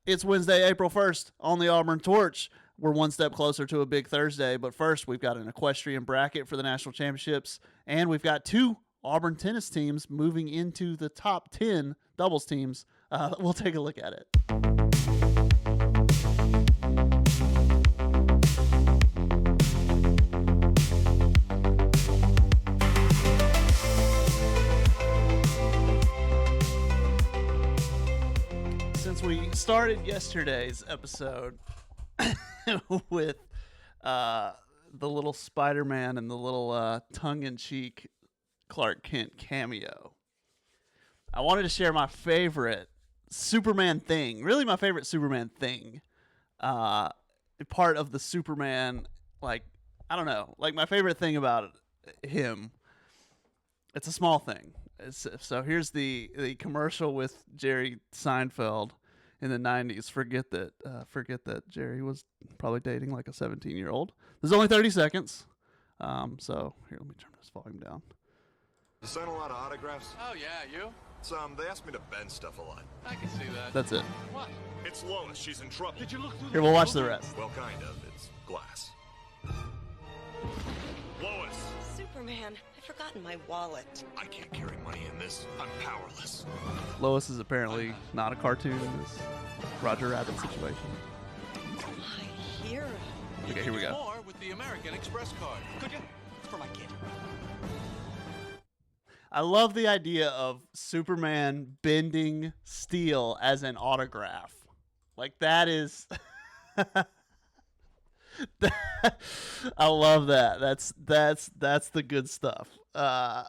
It's Wednesday, April 1st on the Auburn Torch. We're one step closer to a big Thursday, but first we've got an equestrian bracket for the national championships, and we've got two Auburn tennis teams moving into the top 10 doubles teams. We'll take a look at it. Since we started yesterday's episode with the little Spider-Man and the little tongue-in-cheek Clark Kent cameo, I wanted to share my favorite Superman thing, really my favorite Superman thing, part of the Superman, like, I don't know, like my favorite thing about him. It's a small thing. So here's the commercial with Jerry Seinfeld in the 90s. Forget that Jerry was probably dating like a 17-year-old. There's only 30 seconds. So here, let me turn this volume down. You sign a lot of autographs? Oh, yeah, you? They asked me to bend stuff a lot. I can see that. That's it. What? It's Lois. She's in trouble. Did you look through Here, we'll watch the rest. Well, kind of. It's glass. Lois! Superman, I've forgotten my wallet. I can't carry money in this. I'm powerless. Lois is apparently not a cartoon in this Roger Rabbit situation. My hero. Okay, here we go. More with the American Express card. Could you? It's for my kid. I love the idea of Superman bending steel as an autograph. Like, that is... I love that. That's the good stuff. I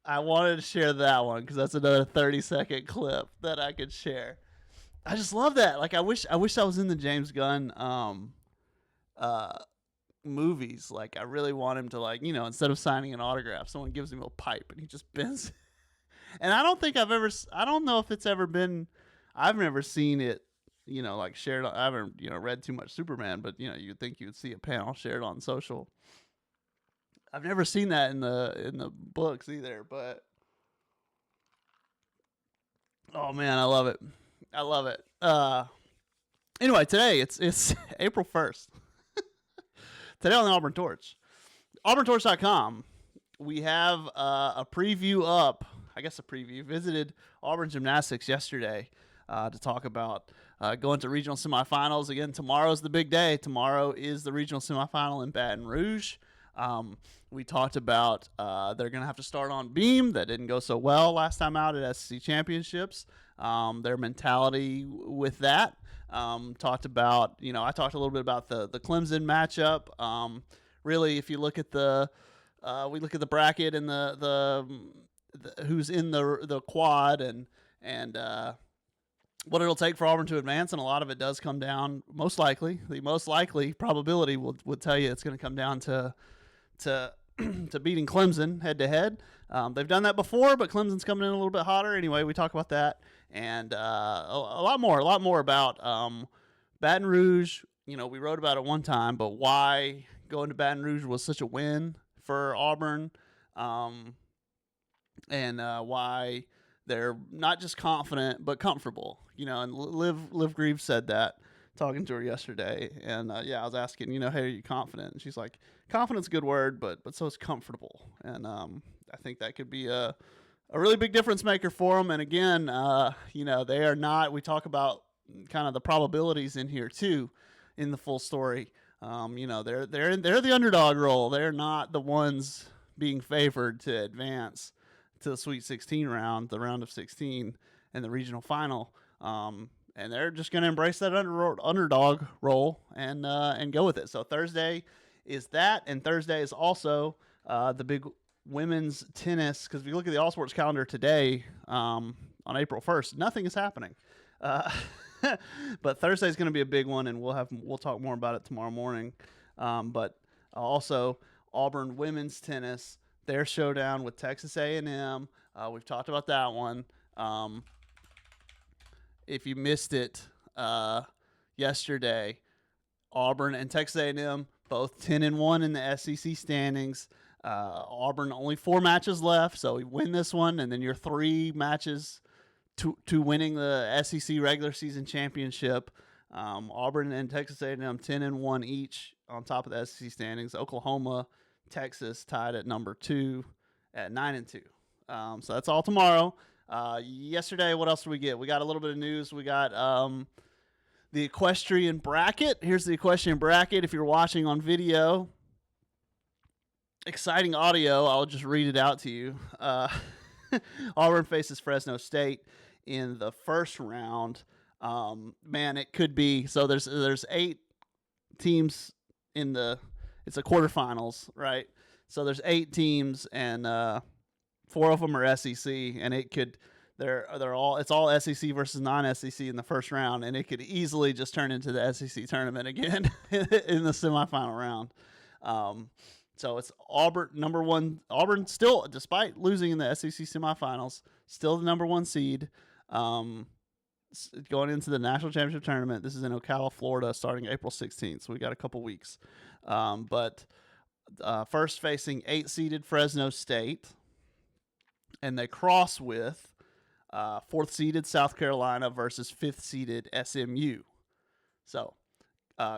wanted to share that one because that's another 30-second clip that I could share. I just love that. Like, I wish I was in the James Gunn movies. Like, I really want him to, like, you know, instead of signing an autograph, someone gives him a pipe and he just bends. And I don't know if it's ever been. I've never seen it, you know, like shared. I haven't, you know, read too much Superman, but you know, you'd think you would see a panel shared on social. I've never seen that in the books either, but oh man, I love it. I love it. Anyway, today it's April 1st. Today on the Auburn Torch, auburntorch.com, we have a preview up. I guess a preview. Visited Auburn Gymnastics yesterday to talk about going to regional semifinals. Again, tomorrow's the big day. Tomorrow is the regional semifinal in Baton Rouge. We talked about they're going to have to start on beam. That didn't go so well last time out at SEC Championships. Their mentality with that. Talked about, you know, I talked a little bit about the Clemson matchup. Really, if you look at we look at the bracket and the who's in the quad and what it'll take for Auburn to advance, and a lot of it does come down, the most likely probability would tell you it's going to come down to beating Clemson head to head. They've done that before, but Clemson's coming in a little bit hotter. Anyway, we talk about that and a lot more about Baton Rouge. You know, we wrote about it one time, but why going to Baton Rouge was such a win for Auburn, and why they're not just confident but comfortable. You know, and Liv Greaves said that talking to her yesterday, and I was asking, you know, hey, are you confident? And she's like, confident's a good word, but so is comfortable, and I think that could be a really big difference maker for them. And again, you know, they are not. We talk about kind of the probabilities in here too, in the full story. You know, they're the underdog role. They're not the ones being favored to advance to the Sweet 16 round, the round of 16, and the regional final. And they're just going to embrace that underdog role and go with it. So Thursday is that, and Thursday is also the big women's tennis. Because if you look at the All Sports calendar today, on April 1st, nothing is happening. But Thursday is going to be a big one, and we'll talk more about it tomorrow morning. But also Auburn women's tennis, their showdown with Texas A&M. We've talked about that one. If you missed it yesterday, Auburn and Texas A&M both 10-1 in the SEC standings. Auburn only 4 matches left, so we win this one, and then you're 3 matches to winning the SEC regular season championship. Auburn and Texas A&M 10-1 each on top of the SEC standings. Oklahoma, Texas tied at number 2 at 9-2. So that's all tomorrow. Yesterday, what else did we get? We got a little bit of news. We got the equestrian bracket. Here's the equestrian bracket. If you're watching on video, exciting audio. I'll just read it out to you. Auburn faces Fresno State in the first round. Man, it could be. So there's 8 teams in it's a quarterfinals, right? So there's 8 teams, and 4 of them are SEC, and it's all SEC versus non-SEC in the first round, and it could easily just turn into the SEC tournament again in the semifinal round. So it's Auburn, number 1. Auburn still, despite losing in the SEC semifinals, still the number 1 seed. Going into the national championship tournament. This is in Ocala, Florida, starting April 16th. So we got a couple weeks. But first facing 8-seeded Fresno State, and they cross with 4th-seeded South Carolina versus 5th-seeded SMU. So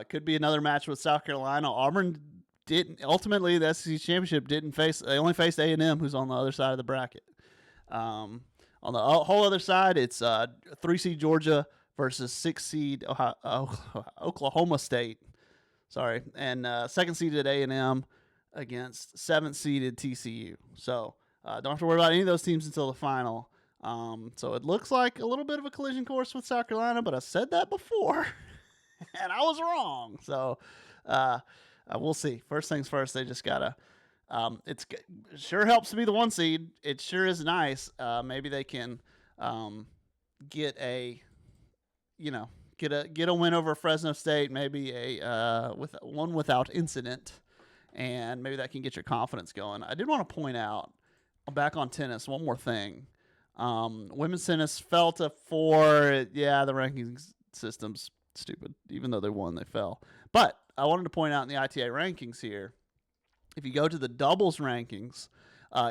could be another match with South Carolina. Auburn didn't ultimately, the SEC championship didn't face. They only faced A&M, who's on the other side of the bracket. On the whole other side, it's 3-seed Georgia versus 6-seed Oklahoma State. Sorry, and 2nd-seeded A&M against 7th-seeded TCU. So don't have to worry about any of those teams until the final. So it looks like a little bit of a collision course with South Carolina, but I said that before, and I was wrong. So we'll see. First things first, they just gotta. It sure helps to be the 1 seed. It sure is nice. Maybe they can get a win over Fresno State. Maybe with one without incident, and maybe that can get your confidence going. I did want to point out, back on tennis, one more thing. Women's tennis fell to 4. Yeah, the rankings system's stupid. Even though they won, they fell. But I wanted to point out in the ITA rankings here. If you go to the doubles rankings,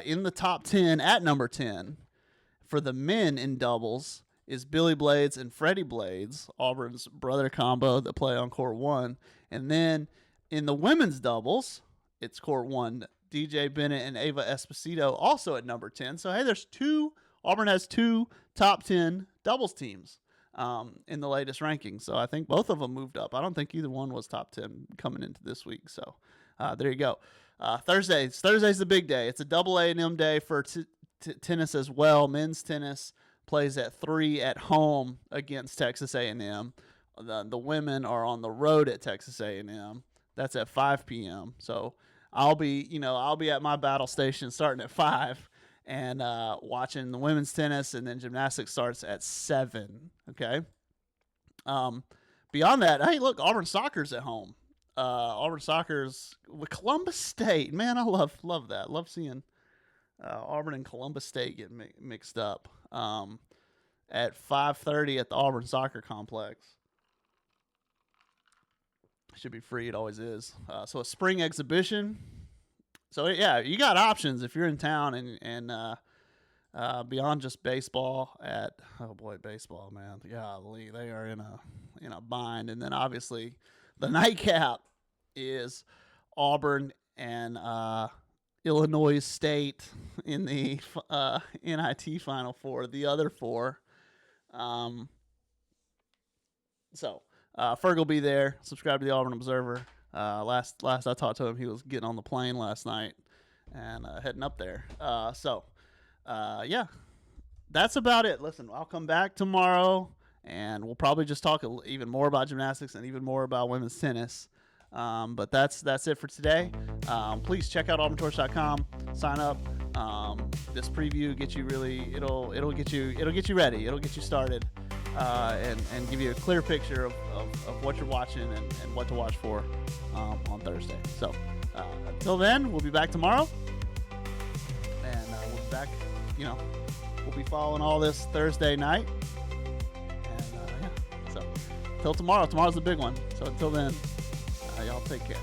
in the top 10 at number 10 for the men in doubles is Billy Blades and Freddie Blades, Auburn's brother combo that play on court 1. And then in the women's doubles, it's court 1, DJ Bennett and Ava Esposito also at number 10. So, hey, Auburn has 2 top 10 doubles teams in the latest rankings. So I think both of them moved up. I don't think either one was top 10 coming into this week. So there you go. Thursday's the big day. It's a double A&M day for tennis as well. Men's tennis plays at 3 at home against Texas A&M. The women are on the road at Texas A&M. That's at 5 p.m. So I'll be at my battle station starting at 5 and watching the women's tennis, and then gymnastics starts at 7. Okay. Beyond that, hey, look, Auburn soccer's at home. Auburn soccer's with Columbus State. Man, I love that. Love seeing Auburn and Columbus State get mixed up at 5:30 at the Auburn Soccer Complex. Should be free. It always is. So a spring exhibition. So, yeah, you got options if you're in town and beyond just baseball baseball, man. Golly, they are in a bind. And then, obviously, the nightcap is Auburn and Illinois State in the NIT Final Four, the other 4. So Ferg will be there. Subscribe to the Auburn Observer. Last I talked to him, he was getting on the plane last night and heading up there. Yeah, that's about it. Listen, I'll come back tomorrow, and we'll probably just talk even more about gymnastics and even more about women's tennis. But that's it for today. Please check out auburntorch.com. Sign up. This preview gets you it'll get you ready. It'll get you started, and give you a clear picture of what you're watching and what to watch for on Thursday. So until then, we'll be back tomorrow, and we'll be back. We'll be following all this Thursday night, and yeah. So until tomorrow. Tomorrow's the big one. So until then, y'all take care.